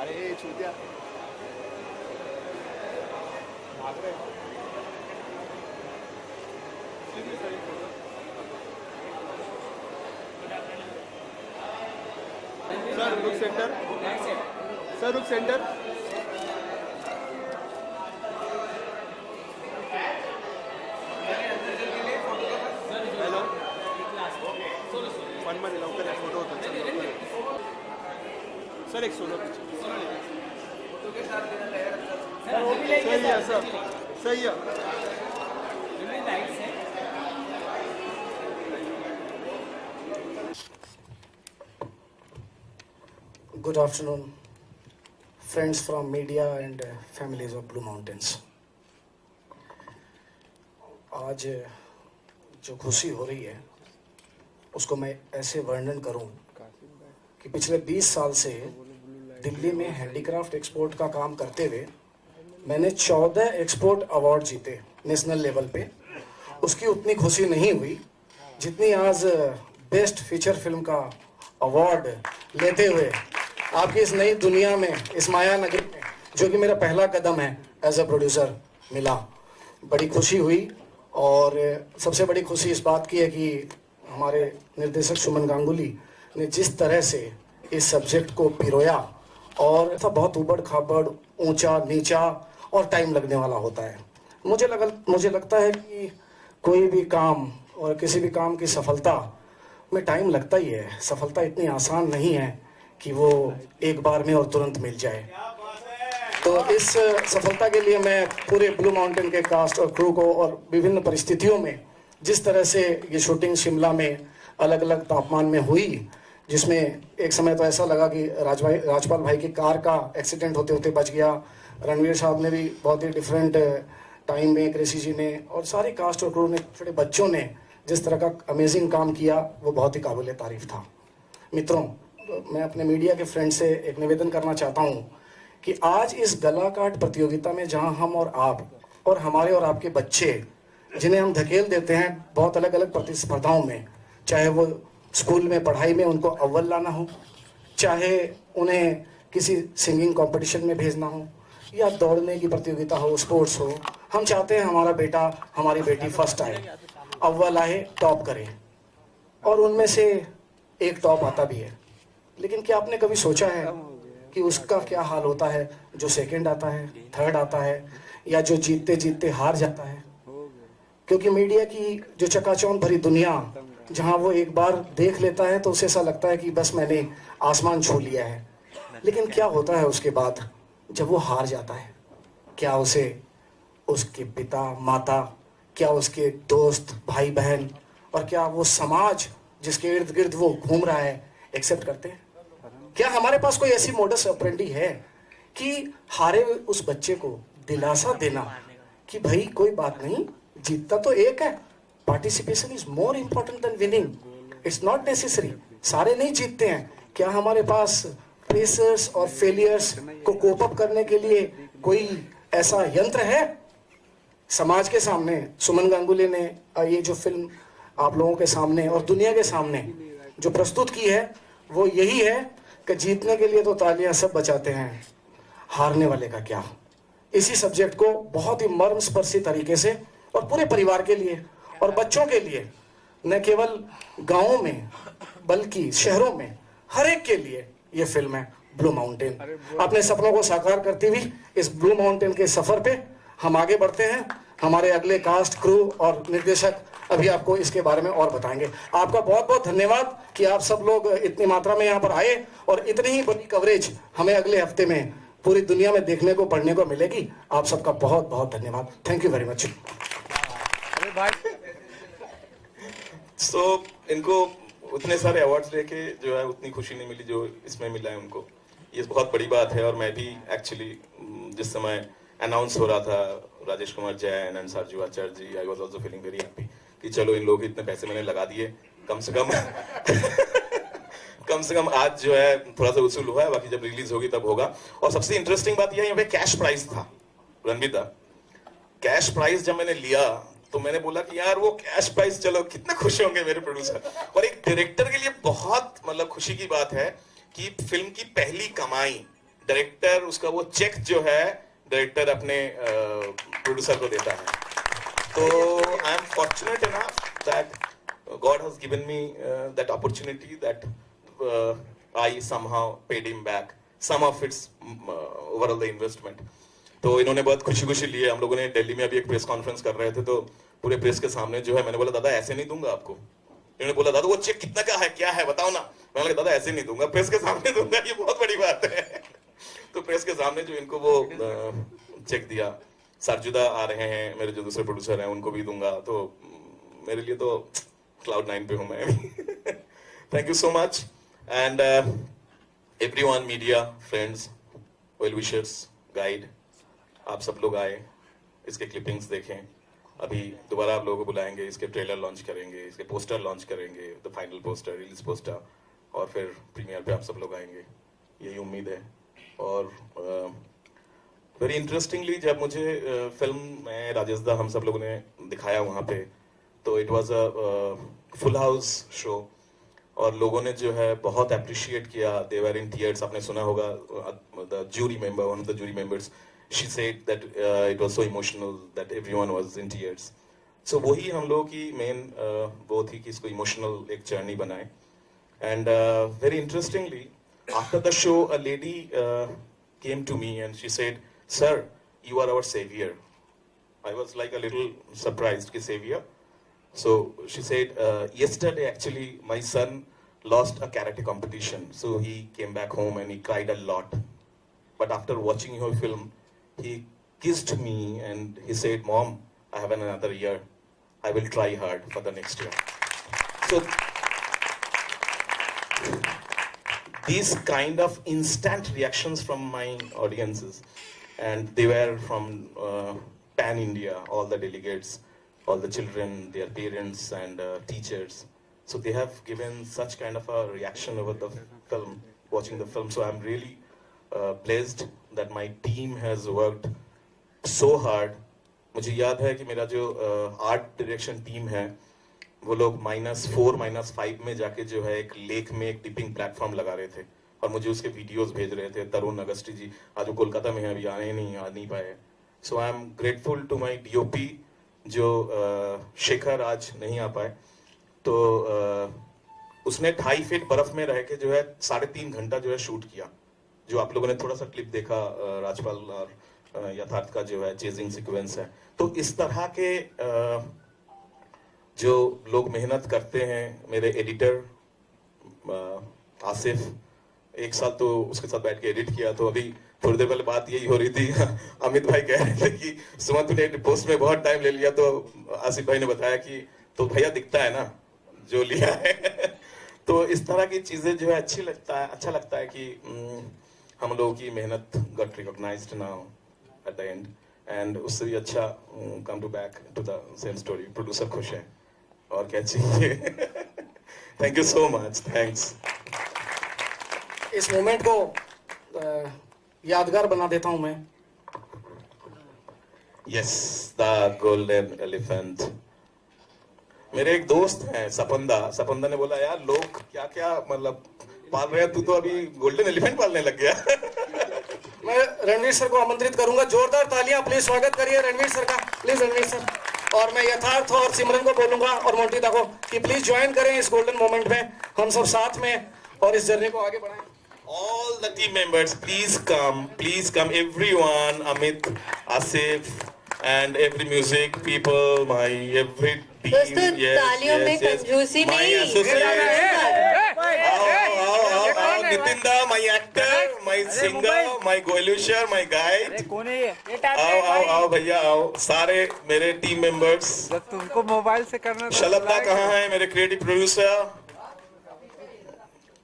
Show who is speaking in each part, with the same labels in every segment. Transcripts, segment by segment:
Speaker 1: अरे छूटिया भाग रहे सर रुक सेंटर सर रुक सेंटर हॅलो फनमध्ये लवकर फोटो होतात सर एक सोलो सही है सर सही है
Speaker 2: Good afternoon, friends from media and families of Blue Mountains. आज जो खुशी हो रही है उसको मैं ऐसे वर्णन करूं कि पिछले 20 साल से दिल्ली में हैंडीक्राफ्ट एक्सपोर्ट का काम करते हुए मैंने 14 एक्सपोर्ट अवार्ड जीते नेशनल लेवल पे। उसकी उतनी खुशी नहीं हुई जितनी आज बेस्ट फीचर फिल्म का अवार्ड लेते हुए आपकी इस नई दुनिया में, इस माया नगरी में, जो कि मेरा पहला कदम है एज अ प्रोड्यूसर, मिला। बड़ी खुशी हुई। और सबसे बड़ी खुशी इस बात की है कि हमारे निर्देशक सुमन गांगुली ने जिस तरह से इस सब्जेक्ट को पिरोया, और ऐसा बहुत उबड़ खाबड़, ऊंचा नीचा और टाइम लगने वाला होता है। मुझे लगता है कि कोई भी काम और किसी भी काम की सफलता में टाइम लगता ही है। सफलता इतनी आसान नहीं है कि वो एक बार में और तुरंत मिल जाए। तो इस सफलता के लिए मैं पूरे ब्लू माउंटेन के कास्ट और क्रू को, और विभिन्न परिस्थितियों में जिस तरह से ये शूटिंग शिमला में अलग अलग तापमान में हुई, जिसमें एक समय तो ऐसा लगा कि राजपाल भाई की कार का एक्सीडेंट होते होते बच गया। रणवीर साहब ने भी बहुत ही डिफरेंट टाइम में, कृषि जी ने और सारे कास्ट और क्रू ने, छोटे बच्चों ने जिस तरह का अमेजिंग काम किया, वो बहुत ही काबिल तारीफ था। मित्रों, मैं अपने मीडिया के फ्रेंड से एक निवेदन करना चाहता हूं कि आज इस गला काट प्रतियोगिता में जहां हम और आप और हमारे और आपके बच्चे, जिन्हें हम धकेल देते हैं बहुत अलग अलग प्रतिस्पर्धाओं में, चाहे वो स्कूल में पढ़ाई में उनको अव्वल लाना हो, चाहे उन्हें किसी सिंगिंग कंपटीशन में भेजना हो, या दौड़ने की प्रतियोगिता हो, स्पोर्ट्स हो, हम चाहते हैं हमारा बेटा, हमारी बेटी फर्स्ट आए, अव्वल आए, टॉप करे। और उनमें से एक टॉप आता भी है। लेकिन क्या आपने कभी सोचा है कि उसका क्या हाल होता है जो सेकंड आता है, थर्ड आता है, या जो जीतते जीतते हार जाता है? क्योंकि मीडिया की जो चकाचौंध भरी दुनिया, जहां वो एक बार देख लेता है तो उसे ऐसा लगता है कि बस मैंने आसमान छू लिया है। लेकिन क्या होता है उसके बाद जब वो हार जाता है? क्या उसे उसके पिता माता, क्या उसके दोस्त भाई बहन, और क्या वो समाज जिसके इर्द गिर्द वो घूम रहा है एक्सेप्ट करते हैं? क्या हमारे पास कोई ऐसी मोडस ऑपरेंडी है कि हारे उस बच्चे को दिलासा देना कि भाई कोई बात नहीं, जीतता तो एक है, participation is more important then winning, it's not necessary, सारे नहीं जीतते हैं। क्या हमारे पास प्रेशर्स और फेलियर्स को कोप अप करने के लिए कोई ऐसा यंत्र है? समाज के सामने सुमन गांगुली ने ये जो फिल्म आप लोगों के सामने और दुनिया के सामने जो प्रस्तुत की है, वो यही है कि जीतने के लिए तो तालियां सब बजाते हैं, हारने वाले का क्या। इसी सब्जेक्ट को बहुत ही मर्मस्पर्शी तरीके से, और पूरे परिवार के लिए और बच्चों के लिए, न केवल गांवों में बल्कि शहरों में, हर एक के लिए ये फिल्म है ब्लू माउंटेन। अपने सपनों को साकार करती हुई इस ब्लू माउंटेन के सफर पे हम आगे बढ़ते हैं। हमारे अगले कास्ट, क्रू और निर्देशक अभी आपको इसके बारे में और बताएंगे। आपका बहुत बहुत धन्यवाद कि आप सब लोग इतनी मात्रा में यहाँ पर आए, और इतनी ही बड़ी कवरेज हमें अगले हफ्ते में पूरी दुनिया में देखने को, पढ़ने को मिलेगी। आप सबका बहुत बहुत धन्यवाद। Thank you very much.
Speaker 3: तो इनको उतने सारे अवार्ड्स लेके जो है उतनी खुशी नहीं मिली जो इसमें मिला है उनको। ये बहुत बड़ी बात है। और मैं भी एक्चुअली जिस समय अनाउंस हो रहा था Rajesh Kumar Jain and Sarju Acharya ji, I was also feeling very happy कि चलो इन लोग इतने पैसे मैंने लगा दिए, कम से कम कम से कम आज जो है थोड़ा सा वसूल हुआ है, बाकी जब रिलीज होगी तब होगा। और सबसे इंटरेस्टिंग बात यह यहाँ पे कैश प्राइज था। रणवीर दा, कैश प्राइज जब मैंने लिया तो मैंने बोला कि यार वो कैश प्राइज, चलो कितने खुश होंगे मेरे प्रोड्यूसर। और एक डायरेक्टर के लिए बहुत मतलब खुशी की बात है कि फिल्म की पहली कमाई डायरेक्टर उसका वो चेक जो है डायरेक्टर अपने प्रोड्यूसर को देता है. तो I am fortunate enough that God has given me that opportunity that I somehow paid him back some of its overall the investment. तो इन्होंने बहुत खुशी खुशी लिए. हम लोगों ने दिल्ली में अभी एक प्रेस कॉन्फ्रेंस कर रहे थे तो पूरे प्रेस के सामने जो है मैंने बोला दादा ऐसे नहीं दूंगा आपको. इन्होंने बोला दादा वो चेक कितना का है क्या है बताओ ना. मैंने बोला दादा ऐसे नहीं दूंगा प्रेस के सामने दूंगा ये बहुत बड़ी बात है. तो प्रेस के सामने जो इनको वो चेक दिया. सरजुदा आ रहे हैं मेरे जो दूसरे प्रोड्यूसर हैं उनको भी दूंगा. तो मेरे लिए तो क्लाउड 9 पे हूं मैं अभी. Thank you so much and everyone media friends well wishers guide आप सब लोग आए इसके क्लिपिंग्स देखें. अभी दोबारा आप लोगों को बुलाएंगे इसके ट्रेलर लॉन्च करेंगे इसके पोस्टर लॉन्च करेंगे the final poster release poster और फिर प्रीमियर पे आप सब लोग आएंगे यही उम्मीद है. और वेरी इंटरेस्टिंगली जब मुझे फिल्म में राजेश दा हम सब लोगों ने दिखाया वहाँ पे तो it was a full house show और लोगों ने जो है बहुत अप्रिशिएट किया. They were in tears. आपने सुना होगा the jury member one of the jury members she said that it was so emotional that everyone was in tears. So वही हम लोगों की मेन वो थी कि इसको इमोशनल एक जर्नी बनाए. And very interestingly after the show a lady came to me and she said sir you are our saviour. I was like a little surprised कि saviour. So she said, yesterday actually my son lost a karate competition. So he came back home and he cried a lot. But after watching your film, he kissed me and he said, Mom, I have another year. I will try hard for the next year. So these kind of instant reactions from my audiences, and they were from Pan India, all the delegates, all the children, their parents and teachers. So they have given such kind of a reaction over the film, watching the film. So I'm really blessed that my team has worked so hard. मुझे याद है कि मेरा जो art direction team है वो लोग -4 -5 में जाके जो है एक लेक में एक टिपिंग प्लेटफॉर्म लगा रहे थे और मुझे उसके वीडियोस भेज रहे थे. तरुण अगस्ती जी आज वो कोलकाता में है अभी आ नहीं पाए. So I am grateful to my DOP जो शेखर आज नहीं आ पाए. तो उसने 2.5 फीट बर्फ में रह के जो है 3.5 घंटा जो है शूट किया. जो आप लोगों ने थोड़ा सा क्लिप देखा राजपाल और यथार्थ का जो है चेजिंग सीक्वेंस है. तो इस तरह के जो लोग मेहनत करते हैं. मेरे एडिटर आसिफ 1 साल तो उसके साथ बैठ के एडिट किया. तो अभी थोड़ी देर पहले बात यही हो रही थी. अमित भाई कह रहे थे कि सुमन तूने पोस्ट में बहुत टाइम ले लिया. तो आसिफ भाई ने बताया कि तो भैया दिखता है ना जो लिया है. तो इस तरह की चीजें जो है अच्छा लगता है कि हम लोगों की मेहनत got recognised now at the end. And उससे भी अच्छा come to back to the same story. Producer खुश है और क्या चाहिए. Thank you so much. Thanks.
Speaker 2: इस मोमेंट को यादगार बना देता हूं मैं.
Speaker 3: Yes the golden elephant. मेरे एक दोस्त हैं सपंदा ने बोला यार लोग क्या क्या मतलब पाल रहे हैं तू तो अभी गोल्डन एलिफेंट पालने लग गया.
Speaker 2: मैं रणवीर सर को आमंत्रित करूंगा. जोरदार तालियां प्लीज स्वागत करिए रणवीर सर का. Please Ranveer sir. और मैं यथार्थ और सिमरन को बोलूंगा और मोंटिता को कि प्लीज ज्वाइन करें इस गोल्डन मोमेंट में. हम सब साथ में और इस जर्नी को आगे बढ़ाएं.
Speaker 3: All the team members, please come, everyone, Amit, Asif, and every music people, my every team.
Speaker 4: दोस्तों तालियों में कंजूसी नहीं.
Speaker 3: आओ नितिन दा, my actor, my singer, my goalusher, my guide.
Speaker 5: कौन है ये?
Speaker 3: आओ भैया आओ. सारे मेरे टीम मेंबर्स.
Speaker 5: तुमको मोबाइल से करना.
Speaker 3: शलभ दा कहाँ है मेरे क्रिएटिव प्रोड्यूसर.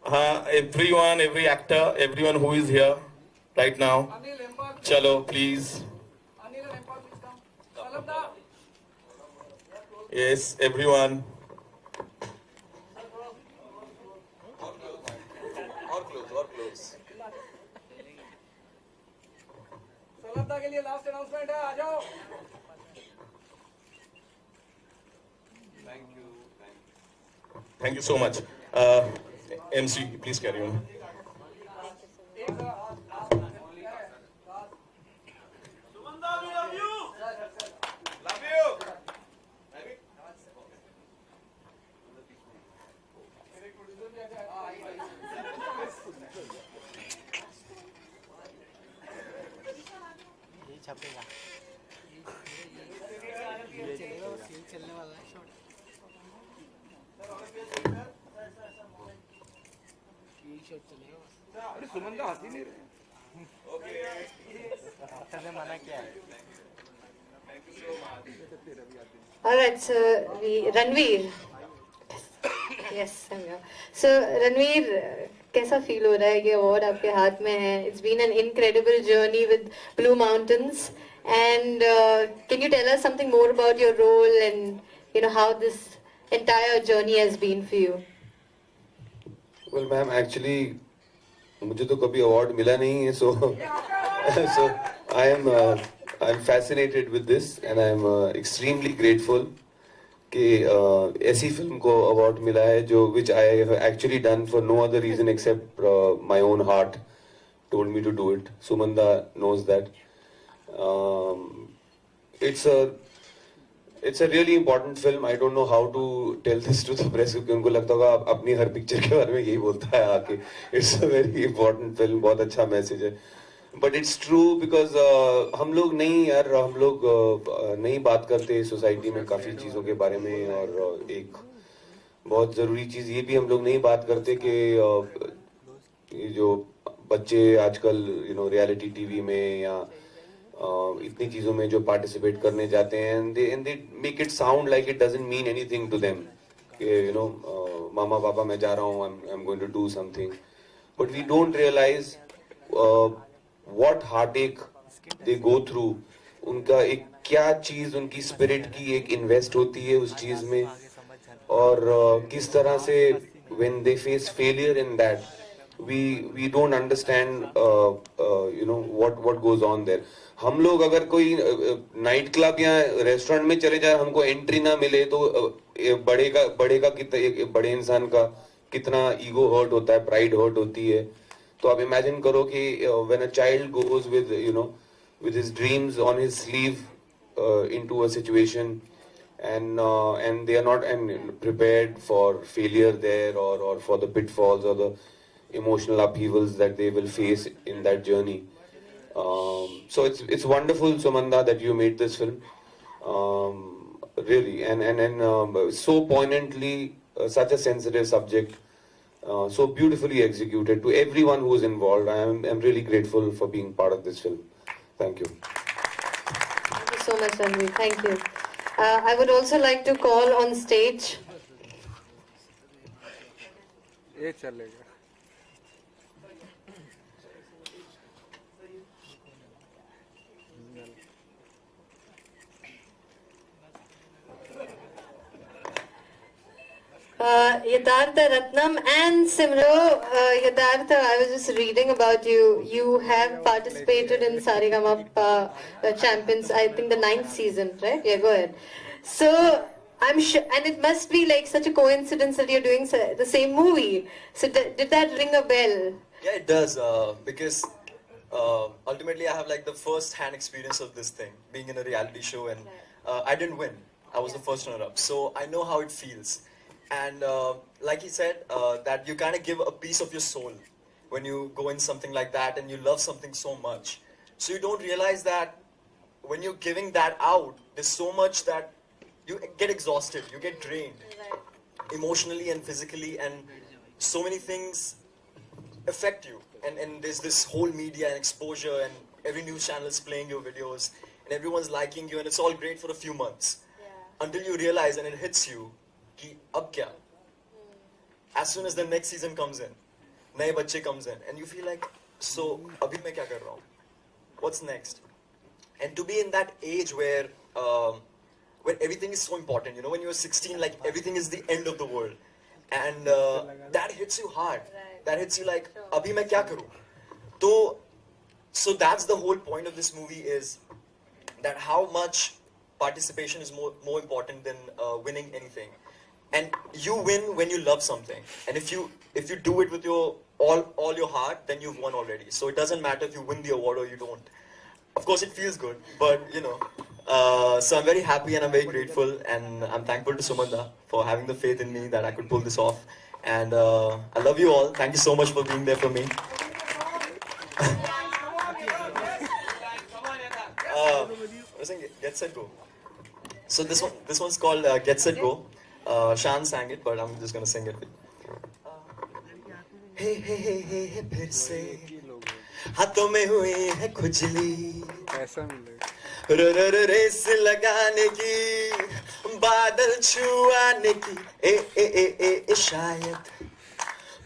Speaker 3: हाँ everyone, every actor, everyone who is here right now. चलो please. Yes, everyone. और close.
Speaker 5: सलब्दा के लिए लास्ट अनाउंसमेंट है. आ जाओ.
Speaker 3: Thank you so much. MC, please carry on.
Speaker 5: अरे सुमन का हाथ ही नहीं रहे।
Speaker 4: All right, so Ranveer. Yes, Samya. So Ranveer, कैसा फील हो रहा है ये अवार्ड आपके हाथ में है? It's been an incredible journey with Blue Mountains, and can you tell us something more about your role and how this entire journey has been for you?
Speaker 6: Well, ma'am, actually, मुझे तो कभी award मिला नहीं है, so I'm fascinated with this and I'm extremely grateful कि ऐसी film को award मिला है जो which I have actually done for no other reason except my own heart told me to do it. Sumanda knows that. It's a really important film. I don't know how to tell this to the press क्योंकि उनको लगता होगा अपनी हर picture के बारे में यही बोलता है आके. It's a very important film. बहुत अच्छा मैसेज है. But it's true because हम लोग नहीं बात करते सोसाइटी में काफ़ी चीज़ों के बारे में, और एक बहुत ज़रूरी चीज़ ये भी हम लोग नहीं बात करते कि ये जो बच्चे आजकल रियलिटी टीवी में या इतनी चीज़ों में जो पार्टिसिपेट करने जाते हैं and they make it sound like it doesn't mean anything to them कि मामा पापा मैं जा रहा हूँ, I'm going to do something, but we don't realize what heartache they go through. उनका एक क्या चीज उनकी स्पिरिट की एक इन्वेस्ट होती है उस चीज में, और किस तरह से when they face failure in that we don't understand what goes on there. हम लोग अगर कोई नाइट क्लब या रेस्टोरेंट में चले जाए, हमको एंट्री ना मिले तो बड़े इंसान का कितना ईगो हर्ट होता है, प्राइड हर्ट होती है. तो आप इमेजिन करो कि when a child goes with his dreams on his sleeve into a situation and they are not prepared for failure there or for the pitfalls or the emotional upheavals that they will face in that journey. So it's wonderful, Sumanda, that you made this film, really, and so poignantly, such a sensitive subject. So beautifully executed. To everyone who is involved, I'm really grateful for being part of this film. Thank you.
Speaker 4: Thank you so much, Ranveer. Thank you. I would also like to call on stage
Speaker 5: ये चलेगा.
Speaker 4: Yathartha Ratnam and Simro. Yathartha, I was just reading about you. You have participated in Saregama Champions, I think the 9th season, right? Yeah, go ahead. So, I'm sure, and it must be like such a coincidence that you're doing the same movie. So, did that ring a bell?
Speaker 1: Yeah, it does, because ultimately I have like the first-hand experience of this thing, being in a reality show, and I didn't win. I was the first runner-up, so I know how it feels. And like he said, that you kind of give a piece of your soul when you go in something like that and you love something so much. So you don't realize that when you're giving that out, there's so much that you get exhausted, you get drained emotionally and physically, and so many things affect you. And there's this whole media and exposure, and every news channel is playing your videos, and everyone's liking you, and it's all great for a few months. Until you realize and it hits you, कि अब क्या? As soon as the next season comes in, नए बच्चे comes in, and you feel like, so अभी मैं क्या कर रहा हूँ? What's next? And to be in that age where everything is so important, you know, when you're 16, like everything is the end of the world, and that hits you hard. That hits you like, अभी मैं क्या करूँ? So that's the whole point of this movie, is that how much participation is more important than winning anything. And you win when you love something, and if you do it with your all your heart, then you've won already. So it doesn't matter if you win the award or you don't. Of course, it feels good, but you know. So I'm very happy and I'm very grateful, and I'm thankful to Sumanda for having the faith in me that I could pull this off. And I love you all. Thank you so much for being there for me. I sing Get Set Go. So this one's called Get Set Go. Shan sang it, but I'm just gonna sing it. Hey hey hey hey hey फिर से हाथों में हुई है खुजली
Speaker 5: ऐसा मिलेगा
Speaker 1: race लगाने की बादल छुआने की ए शायद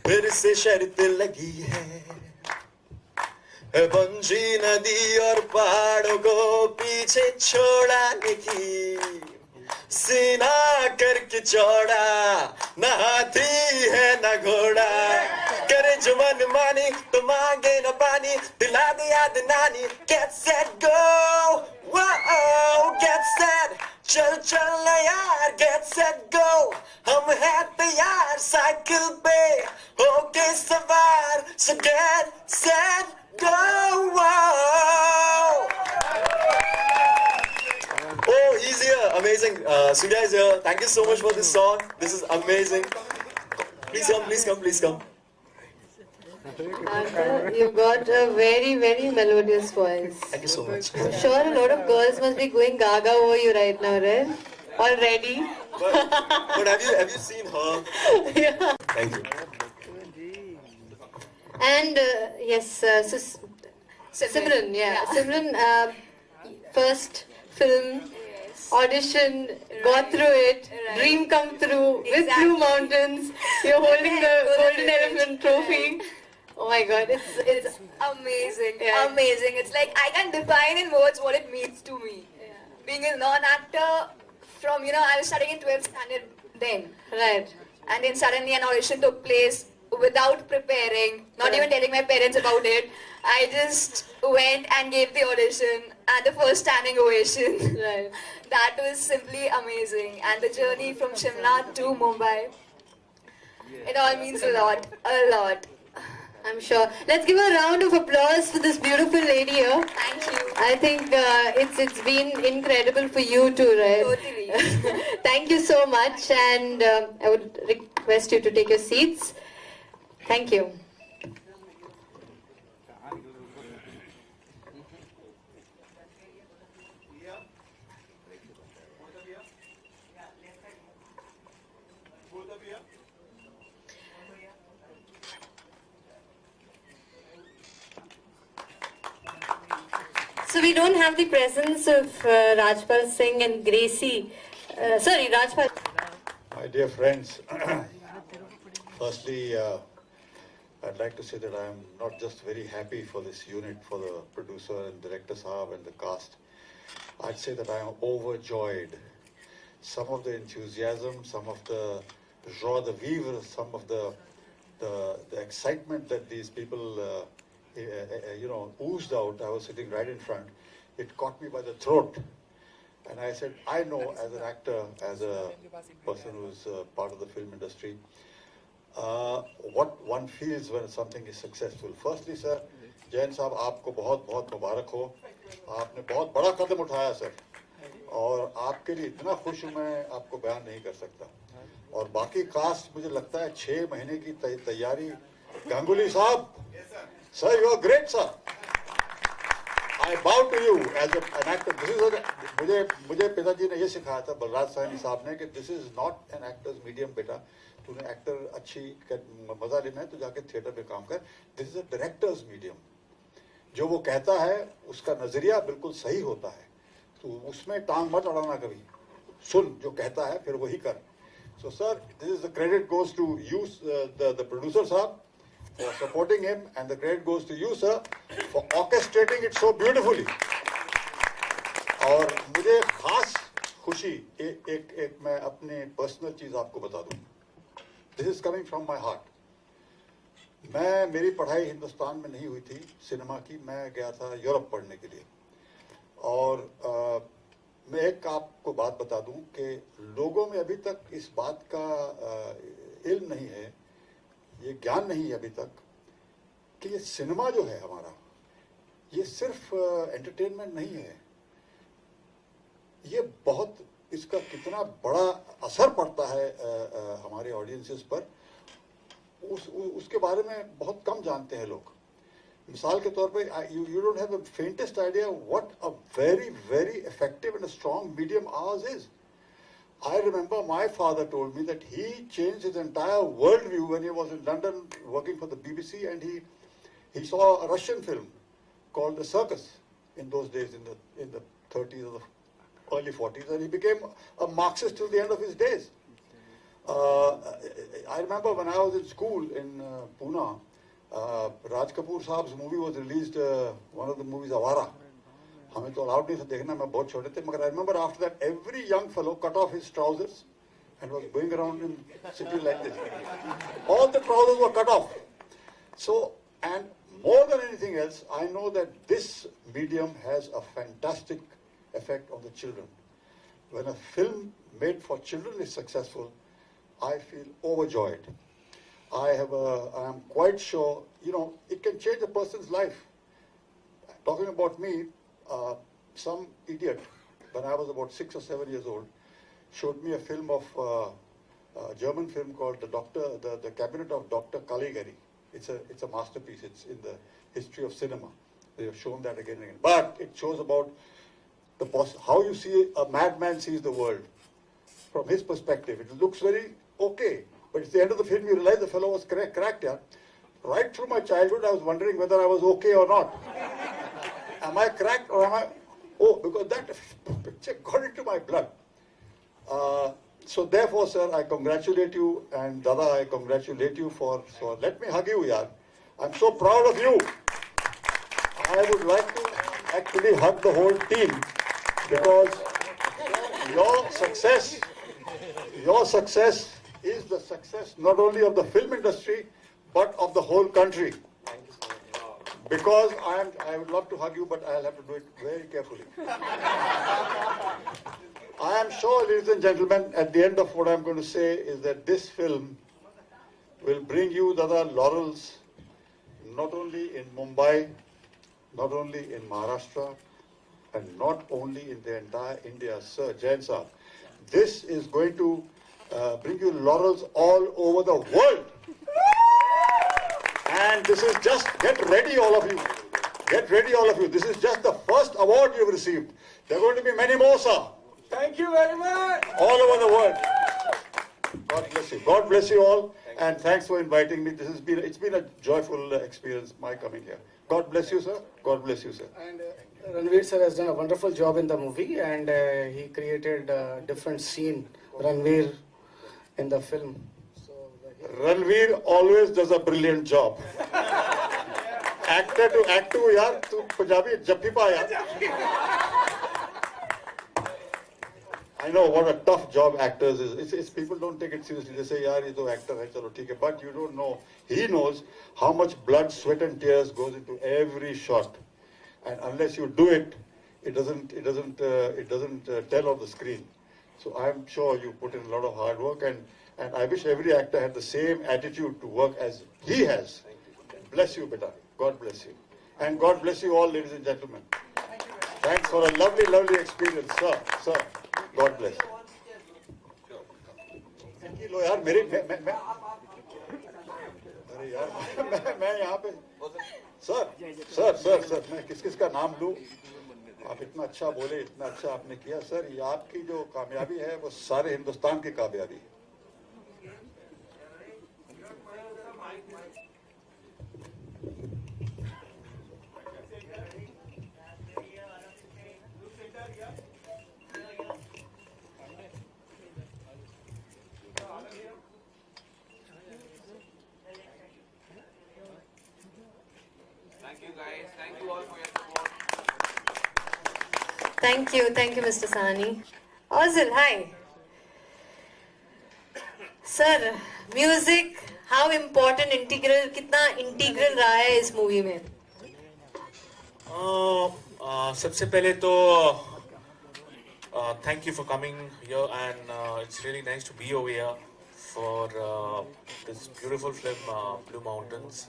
Speaker 1: फिर से शर्त लगी है बंजी नदी और पहाड़ों को पीछे छोड़ाने की सीना करके चौड़ा न हाथी है न घोड़ा करे जो मन मानी तो मांगे न पानी दिला दे याद नानी get set go wow get set चल चल ना यार get set go हम हैं तैयार साइकिल पे होके सवार so get set go wow Oh, he's here. Amazing. Surya is here. Thank you so much for this song. This is amazing. Please come, please come, please come.
Speaker 4: Arthur, you've got a very, very melodious voice.
Speaker 1: Thank you so much.
Speaker 4: I'm sure a lot of girls must be going gaga over you right now, right? Already.
Speaker 1: But have you seen her?
Speaker 4: Yeah.
Speaker 1: Thank you.
Speaker 4: And yes, so Simran, yeah. Simran, first film, audition, got through it, dream come true, with Blue Mountains, you're holding the Golden Elephant trophy. Oh my god, it's
Speaker 7: Amazing,
Speaker 4: Yeah.
Speaker 7: amazing. It's like I can't define in words what it means to me. Being a non-actor from, I was studying in 12th standard then.
Speaker 4: right.
Speaker 7: And then suddenly an audition took place without preparing, not even telling my parents about it. I just went and gave the audition and the first standing ovation.
Speaker 4: Right.
Speaker 7: That was simply amazing. And the journey from Shimla to Mumbai, it all means a lot, a lot.
Speaker 4: I'm sure. Let's give a round of applause for this beautiful lady here.
Speaker 7: Thank you.
Speaker 4: I think it's been incredible for you too, right?
Speaker 7: Totally.
Speaker 4: Thank you so much, and I would request you to take your seats. Thank you. So we don't have the presence of Rajpal Singh and Gracie. Sorry, Rajpal.
Speaker 8: My dear friends, firstly, I'd like to say that I am not just very happy for this unit, for the producer and director Saab and the cast. I'd say that I am overjoyed. Some of the enthusiasm, some of the joie de vivre, some of the excitement that these people, oozed out. I was sitting right in front. It caught me by the throat. And I said, I know as an actor, as a person who's part of the film industry, what one feels when something is successful. Firstly, sir, Jain साहब आपको बहुत बहुत मुबारक हो. आपने बहुत बड़ा कदम उठाया sir, और आपके लिए इतना खुश हूँ मैं आपको बयान नहीं कर सकता. और बाकी कास्ट मुझे लगता है 6 महीने की तैयारी. गांगुली साहब, sir you are great sir. I bow to you as an actor. मुझे पिताजी ने ये सिखाया था बलराज साहनी साहब ने कि this is not an actor's medium बेटा. तूने एक्टर अच्छी मजा लेना है तो जाके थिएटर पे काम कर. This is a director's medium. जो वो कहता है उसका नजरिया बिल्कुल सही होता है, तो उसमें टांग मत अड़ाना कभी. सुन जो कहता है फिर वही कर. So sir, this is the credit goes to you, the producer साहब, for supporting him, and the credit goes to you sir for orchestrating it so beautifully. और मुझे खास खुशी एक मैं अपने पर्सनल चीज आपको बता दूं. This is coming from my heart. मेरी पढ़ाई हिंदुस्तान में नहीं हुई थी सिनेमा की. मैं गया था यूरोप पढ़ने के लिए. और मैं एक आपको बात बता दूं कि लोगों में अभी तक इस बात का इल्म नहीं है, ये ज्ञान नहीं है अभी तक कि ये सिनेमा जो है हमारा, ये सिर्फ एंटरटेनमेंट नहीं है. ये बहुत, इसका कितना बड़ा असर पड़ता है हमारे ऑडियंसेस पर, उसके बारे में बहुत कम जानते हैं लोग. मिसाल के तौर पे you don't have the faintest idea what a very very effective and a strong medium ours is. I remember my father told me that he changed his entire worldview when he was in London working for the BBC, and he saw a Russian film called The Circus in those days, in the 30s or the early 40s, and he became a Marxist till the end of his days. I remember when I was in school in Pune, Raj Kapoor Saab's movie was released, one of the movies, Awara. हमें तो allowed नहीं था देखना, मैं बहुत छोटे थे, मगर I remember after that every young fellow cut off his trousers and was going around in city like this. All the trousers were cut off. So, and more than anything else, I know that this medium has a fantastic effect on the children. When a film made for children is successful, I feel overjoyed. I am quite sure, it can change a person's life. Talking about me, some idiot, when I was about 6 or 7 years old, showed me a film of a German film called the Cabinet of Dr. Caligari. It's a masterpiece. It's in the history of cinema. They have shown that again and again. But it shows about how you see a madman sees the world from his perspective. It looks very okay, but at the end of the film you realize the fellow was cracked. Yeah? Right through my childhood I was wondering whether I was okay or not. Am I cracked or am I... Oh, because that picture got into my blood. So therefore, sir, I congratulate you, and Dada, I congratulate you for... So let me hug you, yaar. I'm so proud of you. I would like to actually hug the whole team, because your success is the success not only of the film industry, but of the whole country. Because I would love to hug you, but I'll have to do it very carefully. I am sure, ladies and gentlemen, at the end of what I'm going to say is that this film will bring you, Dada, laurels, not only in Mumbai, not only in Maharashtra, and not only in the entire India, sir, Jain Saab. This is going to bring you laurels all over the world. And this is just, get ready all of you. Get ready all of you. This is just the first award you've received. There are going to be many more, sir.
Speaker 5: Thank you very much.
Speaker 8: All over the world. God bless you. God bless you all. And thanks for inviting me. It's been a joyful experience, my coming here. God bless you, sir. God bless you, sir.
Speaker 2: And Ranveer sir has done a wonderful job in the movie, and he created a different scene, Ranveer, in the film.
Speaker 8: Ranveer always does a brilliant job. Actor to actor, yaar, tu Punjabi jab bhi pa yaar. I know what a tough job actors is. It's people don't take it seriously. They say, yaar, ye to actor hai, chalo theek hai. But you don't know. He knows how much blood, sweat, and tears goes into every shot. And unless you do it, it doesn't tell on the screen. So I'm sure you put in a lot of hard work, and I wish every actor had the same attitude to work as he has. Bless you, beta. God bless you. And God bless you all, ladies and gentlemen. Thanks for a lovely, lovely experience, sir. Sir, God bless. लो यार मेरे मैं अरे यार मैं यहाँ पे sir मैं किस का नाम लूँ? आप इतना अच्छा बोले, इतना अच्छा आपने किया सर. ये आपकी जो कामयाबी है वो सारे हिंदुस्तान की कामयाबी है.
Speaker 5: Thank you guys. Thank you all for your support.
Speaker 4: Thank you, Mr. Sahni. Ozil, hi. Sir, music, how important, integral, कितना integral रहा है इस movie में?
Speaker 9: सबसे पहले तो thank you for coming here, and it's really nice to be over here for this beautiful film, Blue Mountains.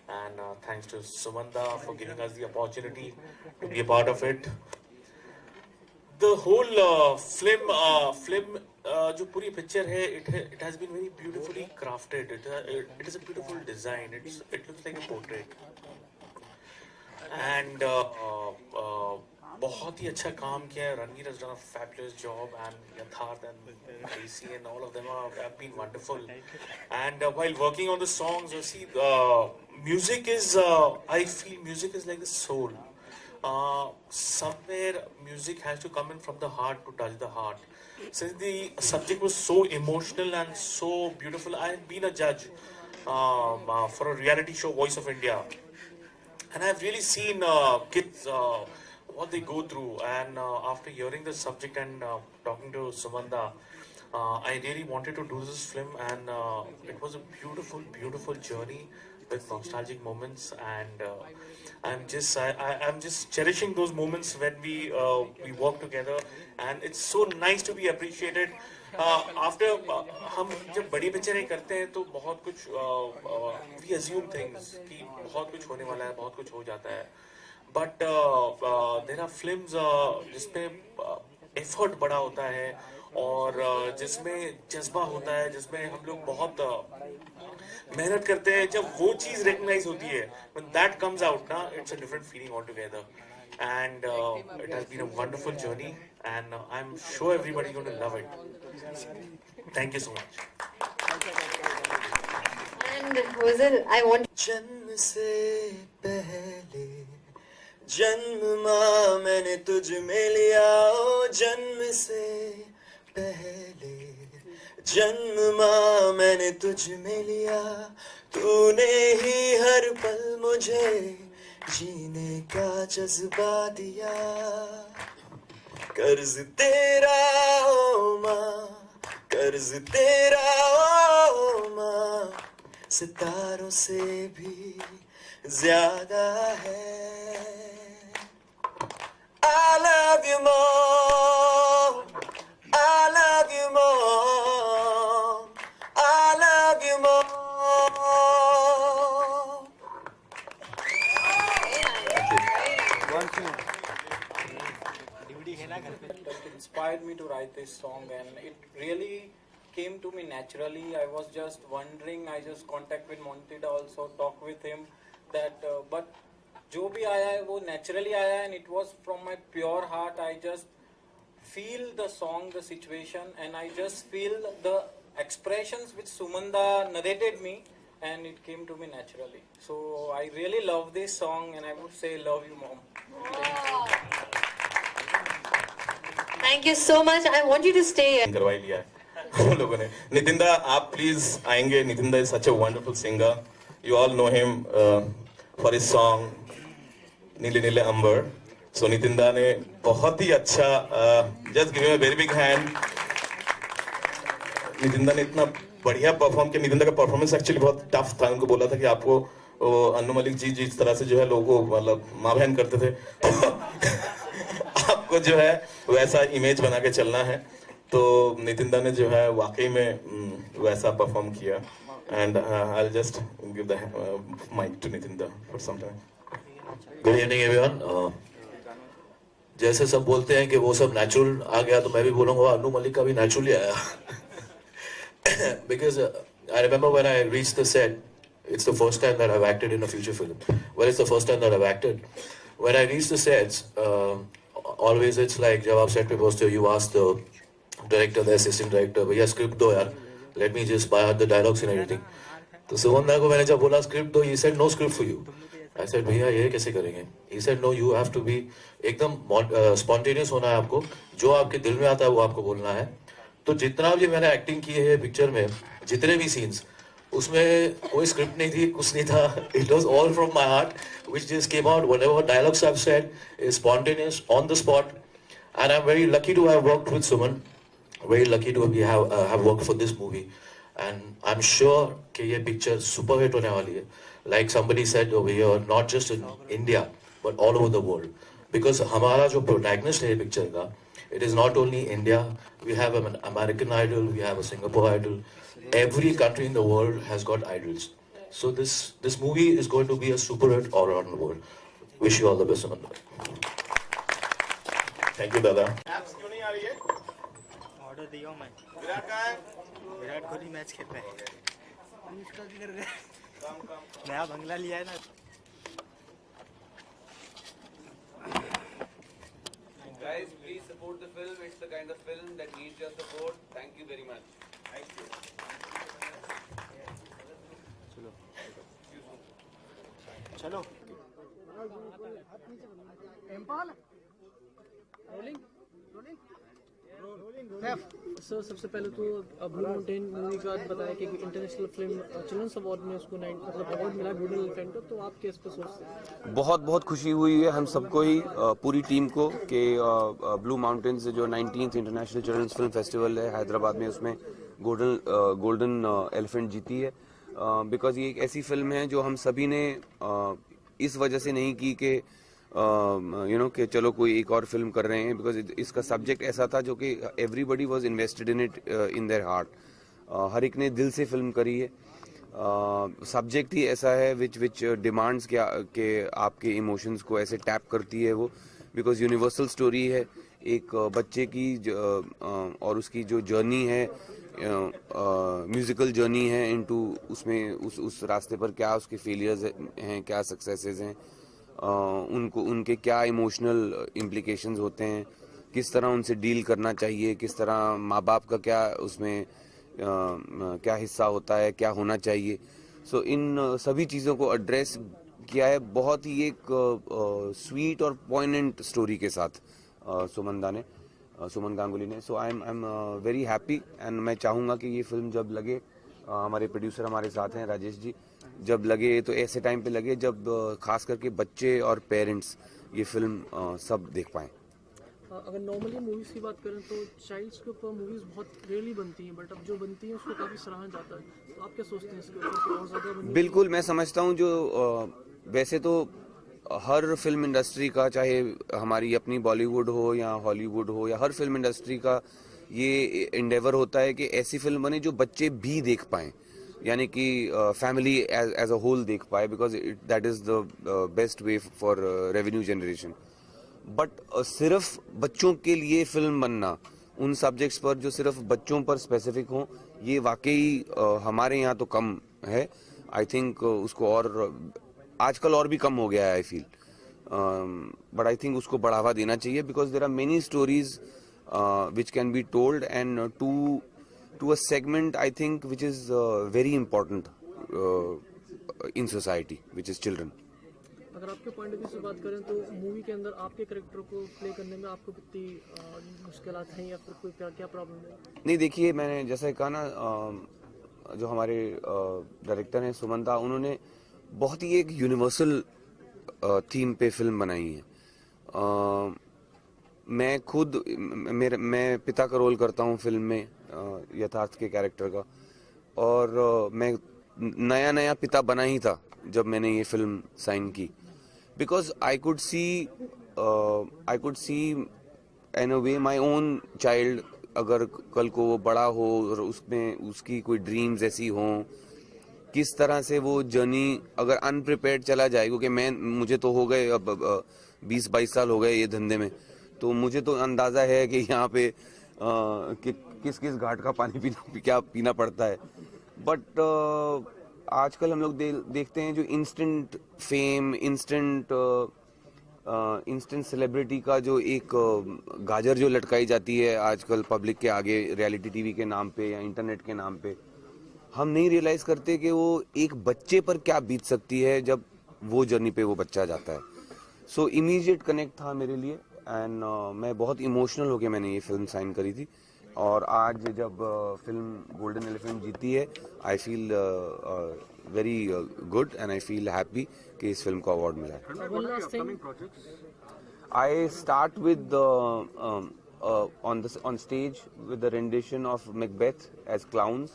Speaker 9: And thanks to Sumanda for giving us the opportunity to be a part of it. The whole film, जो पूरी picture है, it has been very beautifully crafted. It is a beautiful design. It looks like a portrait. and बहुत ही अच्छा काम किया है. Ranveer has done a fabulous job, and Yatharth and AC and all of them have been wonderful. And while working on the songs, you see, music is, I feel music is like the soul. Somewhere music has to come in from the heart to touch the heart. Since the subject was so emotional and so beautiful, I have been a judge for a reality show, Voice of India. And I've really seen kids what they go through. And after hearing the subject and talking to Sumanda, I really wanted to do this film, and it was a beautiful, beautiful journey with nostalgic moments. And I'm just cherishing those moments when we work together, and it's so nice to be appreciated. After हम जब बड़ी पिक्चरें करते हैं तो बहुत कुछ we assume things कि बहुत कुछ होने वाला है, बहुत कुछ हो जाता है. But there are films जिसमें effort बड़ा होता है और जिसमें जज्बा होता है, जिसमें हम लोग बहुत मेहनत करते हैं. जब वो चीज़ recognize होती है, when that comes out ना, it's a different feeling altogether. And it has been a wonderful journey, and I'm sure everybody's going to love it. Thank you so much.
Speaker 4: And Hosal, I want
Speaker 1: जन्म से पहले जन्मा मैंने तुझ में लिया, ओ जन्म से पहले जन्मा मैंने तुझ में लिया, तूने ही हर पल मुझे जीने का जज्बा दिया. कर्ज तेरा ओ माँ, कर्ज तेरा ओ माँ, सितारों से भी ज्यादा है. I love you more, I love you more, I love you more.
Speaker 10: It inspired me to write this song, and it really came to me naturally. I was just wondering, I just contact with Montida also, talk with him that but जो भी आया है वो naturally आया है, and it was from my pure heart. I just feel the song, the situation, and I just feel the expressions which Sumanda narrated me, and it came to me naturally. So I really love this song, and I would say love you, mom.
Speaker 4: Thank you so much. I want you to stay here.
Speaker 3: करवाई लिया है हम लोगों ने. नितिंदा, आप please आएंगे. नितिंदा is such a wonderful singer. You all know him for his song नीले नीले अंबर. So नितिंदा ने बहुत ही अच्छा, just give him a very big hand. नितिंदा ने इतना बढ़िया परफॉर्म किया. नितिंदा का परफॉर्मेंस एक्चुअली बहुत टफ था. उनको बोला था कि आपको अन्नू मलिक जी जिस तरह से जो है लोगों को मतलब माँ बहन करते थे, आपको जो है वैसा इमेज बना के चलना है. तो नितिंदा ने जो है वाकई में वैसा परफॉर्म किया. And I will just give the mic to Nitinda for some time.
Speaker 11: Good evening everyone. जैसे सब बोलते हैं कि वो सब नेचुरल आ गया, तो मैं भी बोलूँगा अन्नू मलिक का भी नेचुरली आया. Because I remember when I reached the set, it's the first time that I've acted in a feature film. Well, it's the first time that I've acted. When I reached the sets, always it's like जब आप set पे पहुंचते हो, you ask the director, the assistant director, भैया script दो यार, let me just buy out the dialogues and everything. तो सुमंदा को मैंने जब बोला script दो, he said no script for you. I said भैया ये कैसे करेंगे? He said no, you have to be एकदम spontaneous होना है आपको, जो आपके दिल में आता है वो आपको बोलना है. तो जितना भी मैंने एक्टिंग की है पिक्चर में, जितने भी सीन्स, उसमें कोई स्क्रिप्ट नहीं थी, कुछ नहीं था. It was all from my heart, which just came out. Whatever dialogues I've said is spontaneous, on the spot. And I'm very lucky to have worked with Suman. Very lucky to have worked for this movie. And I'm sure कि ये picture super hit होने वाली है. Like somebody said over here, not just in India, but all over the world. Because हमारा जो protagonist है ये picture का, it is not only India. We have an American Idol, we have a Singapore Idol. Every country in the world has got idols. So this movie is going to be a super hit all around the world. Wish you all the best, Amanda.
Speaker 3: Thank you, दादा.
Speaker 5: क्यों नहीं आ रही है?
Speaker 12: Order दिया मैं.
Speaker 5: विराट कहाँ है?
Speaker 12: Virat Kohli match खेल रहा है. नया बंगला लिया है ना.
Speaker 13: Guys, please support the film. It's the kind of film that needs your support. Thank you very much. Thank you.
Speaker 12: चलो
Speaker 14: सर सबसे पहले तो ब्लू माउंटेन मूवी का बताया कि इंटरनेशनल फिल्म चिल्ड्रंस अवार्ड में उसको मतलब अवार्ड मिला गोल्डन एलिफेंट को, तो आप किस पे सोचते हैं?
Speaker 15: बहुत बहुत खुशी हुई है हम सबको ही, पूरी टीम को, कि ब्लू माउंटेन से जो 19th international children's film festival है हैदराबाद में, उसमें गोल्डन एलिफेंट जीती है। बिकॉज ये एक ऐसी फिल्म है जो हम सभी ने इस वजह से नहीं की कि कि चलो कोई एक और फिल्म कर रहे हैं, बिकॉज इसका सब्जेक्ट ऐसा था जो कि everybody was invested in it in their heart. हर एक ने दिल से फिल्म करी है। सब्जेक्ट ही ऐसा है विच डिमांड्स क्या कि आपके इमोशंस को ऐसे टैप करती है वो, बिकॉज यूनिवर्सल स्टोरी है एक बच्चे की और उसकी जो जर्नी है, म्यूजिकल जर्नी है इनटू उसमें उस रास्ते पर क्या उसके फेलियर्स हैं, क्या सक्सेसेस हैं, उनको उनके क्या इमोशनल इम्प्लिकेशंस होते हैं, किस तरह उनसे डील करना चाहिए, किस तरह माँ बाप का क्या उसमें क्या हिस्सा होता है, क्या होना चाहिए। सो इन सभी चीज़ों को एड्रेस किया है बहुत ही एक स्वीट और पॉइंटेंट स्टोरी के साथ सुमन गांगुली ने। So I am very happy and मैं चाहूँगा कि ये फिल्म जब लगे, हमारे प्रोड्यूसर हमारे साथ हैं राजेश जी, जब लगे तो ऐसे टाइम पे लगे जब खास करके बच्चे और पेरेंट्स ये फिल्म सब देख पाएँ।
Speaker 14: अगर नॉर्मली मूवीज़ की बात करें तो चाइल्ड्स के ऊपर मूवीज़ बहुत रेयरली बनती हैं, बट अब जो बनती हैं उसको काफ़ी सराहा जाता है, तो आप क्या सोचते हैं इसके ऊपर और ज़्यादा? बिल्कुल,
Speaker 15: मैं समझता हूँ जो वैसे तो हर फिल्म इंडस्ट्री का, चाहे हमारी अपनी बॉलीवुड हो या हॉलीवुड हो या हर फिल्म इंडस्ट्री का ये इंडेवर होता है कि ऐसी फिल्म बने जो बच्चे भी देख पाएँ, यानी कि फैमिली एज अ होल देख पाए, because that is the best way for revenue generation. But सिर्फ बच्चों के लिए फिल्म बनना उन सब्जेक्ट्स पर जो सिर्फ बच्चों पर स्पेसिफिक हों, ये वाकई हमारे यहाँ तो कम है। आई थिंक उसको और आजकल और भी कम हो गया है, I feel, but I think उसको बढ़ावा देना चाहिए, because there are many stories which can be told and to a segment I think which is very important in society, which is children.
Speaker 14: अगर आपके पॉइंट ऑफ व्यू से बात करें तो मूवी के अंदर आपके कैरेक्टर को प्ले करने में आपको कितनी मुश्किलात हैं या फिर कोई क्या प्रॉब्लम है? नहीं, देखिए, मैंने जैसे कहा ना, जो हमारे डायरेक्टर हैं सुमंता, उन्होंने बहुत ही एक यूनिवर्सल थीम पे फिल्म बनाई है। मैं खुद मैं पिता का रोल करता हूँ फिल्म में, यथार्थ के कैरेक्टर का, और मैं नया पिता बना ही था जब मैंने ये फिल्म साइन की, because I could see in a way my own child, अगर कल को वो बड़ा हो और उसमें उसकी कोई ड्रीम्स ऐसी हों, किस तरह से वो जर्नी अगर अनप्रिपेयर्ड चला जाए, क्योंकि मुझे तो हो गए अब 20-22 साल हो गए ये धंधे में, तो मुझे तो अंदाज़ा है कि यहाँ पे किस घाट का पानी पीना पड़ता है। बट आजकल हम लोग देखते हैं जो इंस्टेंट फेम, इंस्टेंट सेलिब्रिटी का जो एक गाजर जो लटकाई जाती है आजकल पब्लिक के आगे, रियलिटी टीवी के नाम पे या इंटरनेट के नाम पे, हम नहीं रियलाइज करते कि वो एक बच्चे पर क्या बीत सकती है जब वो जर्नी पे वो बच्चा जाता है। सो इमीडिएट कनेक्ट था मेरे लिए, एंड मैं बहुत इमोशनल होके मैंने ये फिल्म साइन करी थी, और आज जब फिल्म गोल्डन एलिफेंट जीती है, I feel very good and I feel happy कि इस फिल्म को अवार्ड मिला है। I start with on stage with the rendition of Macbeth as clowns,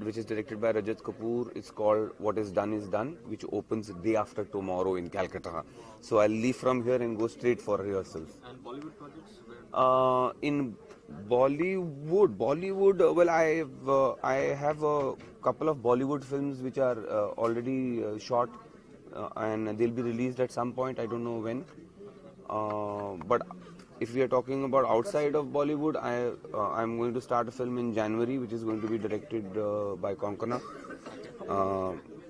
Speaker 14: which is directed by Rajat Kapoor. It's called What is Done is Done, which opens day after tomorrow in Calcutta. So I'll leave from here and go straight for rehearsals.
Speaker 16: And Bollywood projects?
Speaker 15: In Bollywood, well, I have a couple of Bollywood films which are already shot, and they'll be released at some point. I don't know when. But if we are talking about outside of Bollywood, I'm going to start a film in January, which is going to be directed by Konkona.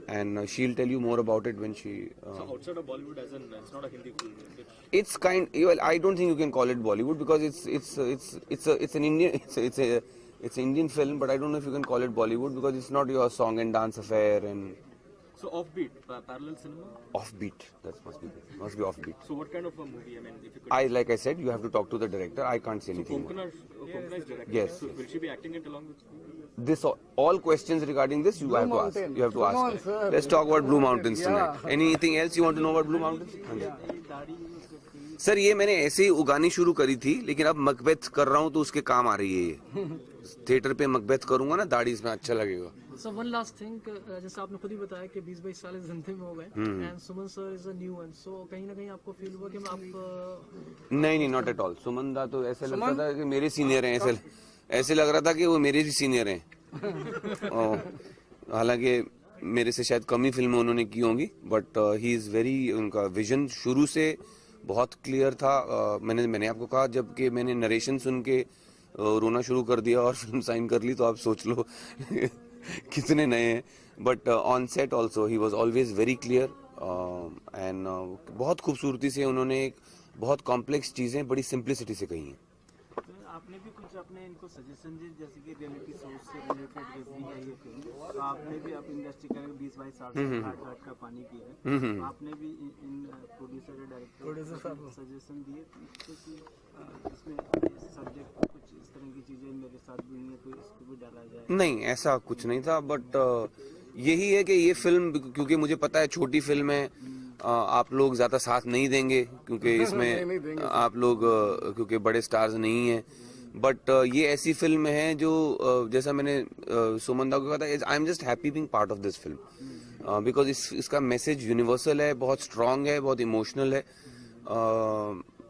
Speaker 15: and she'll tell you more about it when she.
Speaker 12: So outside of Bollywood, as in it's not a Hindi film.
Speaker 15: It's well, I don't think you can call it Bollywood because it's an Indian it's an Indian film, but I don't know if you can call it Bollywood because it's not your song and dance affair and.
Speaker 12: So offbeat, parallel cinema.
Speaker 15: Offbeat, that must be offbeat.
Speaker 12: So what kind of a movie? I mean, if you could.
Speaker 15: Like I said, you have to talk to the director. I can't say anything.
Speaker 12: Konkona is director.
Speaker 15: Yes.
Speaker 12: So will she be acting it along with?
Speaker 15: This all questions regarding this you have to ask. You have to ask. Let's talk about Blue Mountains tonight. Anything else you want to know about Blue Mountains? Sir ये मैंने ऐसे ही उगानी शुरू करी थी, लेकिन अब मकबेथ कर रहा हूँ तो उसके काम आ रही है ये. थिएटर पे मकबेथ करूंगा ना, दाढ़ी इसमें अच्छा लगेगा.
Speaker 16: So one last thing, जैसे आपने खुद ही बताया कि 20-22 साल इस धंधे में हो गए, and Suman sir is a new one, so कहीं ना कहीं आपको फील हुआ कि आप
Speaker 15: नहीं, not at all. सुमन दा तो ऐसे लगता था कि मेरे सीनियर हैं, ऐसे लग रहा था कि वो मेरे ही सीनियर हैं. हालांकि मेरे से शायद कम ही फिल्में उन्होंने की होंगी, बट ही इज वेरी, उनका विजन शुरू से बहुत क्लियर था. मैंने आपको कहा जब कि मैंने नरेशन सुन के रोना शुरू कर दिया और फिल्म साइन कर ली, तो आप सोच लो कितने नए हैं. But on set also he was always very clear and बहुत खूबसूरती से उन्होंने एक बहुत कॉम्प्लेक्स चीज़ें बड़ी सिंप्लिसिटी से कही हैं.
Speaker 12: आपने भी कुछ अपने इनको सजेशन दिए, जैसे कि रियलिटी शोज से रिलेटेड जैसी है ये फिल्म, तो आपने भी आप इंडस्ट्री का 20-22 साल से घाट का पानी पी है, आपने भी इन प्रोड्यूसर डायरेक्टर को सजेशन दिए कि इसमें सब्जेक्ट कुछ इस तरह की चीजें मेरे साथ भी हुई है तो इसको भी डाला जाए?
Speaker 15: नहीं, ऐसा कुछ नहीं था, बट यही है कि ये फिल्म, क्योंकि मुझे पता है छोटी फिल्म है, आप लोग ज़्यादा साथ नहीं देंगे क्योंकि इसमें आप लोग क्योंकि बड़े स्टार्स नहीं हैं, बट ये ऐसी फिल्म है जो जैसा मैंने सुमन दा को कहा था, I am just happy being part of this film because इसका मैसेज यूनिवर्सल है, बहुत स्ट्रांग है, बहुत इमोशनल है.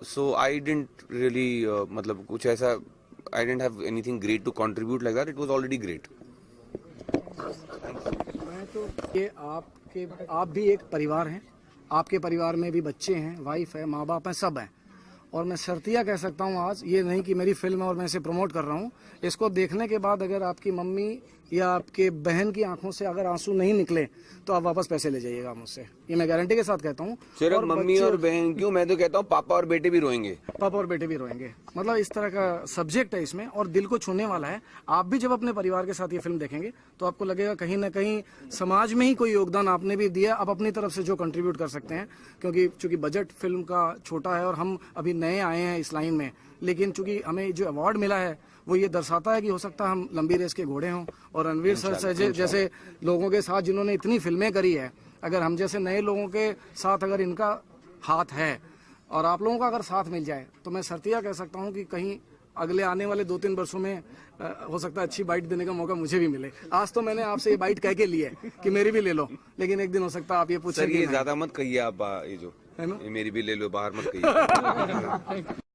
Speaker 15: सो आई डिडंट रियली मतलब कुछ ऐसा, I didn't have anything great to contribute like that. It was already great.
Speaker 2: मैं तो ये आप भी एक परिवार हैं, आपके परिवार में भी बच्चे हैं, वाइफ है, माँ बाप हैं, सब हैं, और मैं शर्तिया कह सकता हूँ आज, ये नहीं कि मेरी फिल्म है और मैं इसे प्रमोट कर रहा हूँ, इसको देखने के बाद अगर आपकी मम्मी या आपके बहन की आंखों से अगर आंसू नहीं निकले तो आप वापस पैसे ले जाइएगा मुझसे, ये मैं गारंटी के साथ कहता हूँ.
Speaker 15: सिर्फ मम्मी और बहन क्यों, मैं तो कहता हूँ पापा और बेटे भी रोएंगे.
Speaker 2: पापा और बेटे भी रोएंगे, मतलब इस तरह का सब्जेक्ट है इसमें और दिल को छूने वाला है. आप भी जब अपने परिवार के साथ ये फिल्म देखेंगे तो आपको लगेगा कहीं ना कहीं समाज में ही कोई योगदान आपने भी दिया, आप अपनी तरफ से जो कंट्रीब्यूट कर सकते हैं, क्योंकि चूंकि बजट फिल्म का छोटा है और हम अभी नए आए हैं इस लाइन में, लेकिन चूंकि हमें जो अवार्ड मिला है वो ये दर्शाता है कि हो सकता है हम लंबी रेस के घोड़े हों. और रणवीर सर जैसे लोगों के साथ जिन्होंने इतनी फिल्में करी है, अगर हम जैसे नए लोगों के साथ अगर इनका हाथ है और आप लोगों का अगर साथ मिल जाए, तो मैं शर्तिया कह सकता हूँ कि कहीं अगले आने वाले 2-3 वर्षों में हो सकता है अच्छी बाइट देने का मौका मुझे भी मिले. आज तो मैंने आपसे ये बाइट कह के ली है कि मेरी भी ले लो, लेकिन एक दिन हो सकता है आप ये पूछें.
Speaker 15: ये ज्यादा मत कहिए आप, ये जो मेरी भी ले लो, बाहर मत कहिए.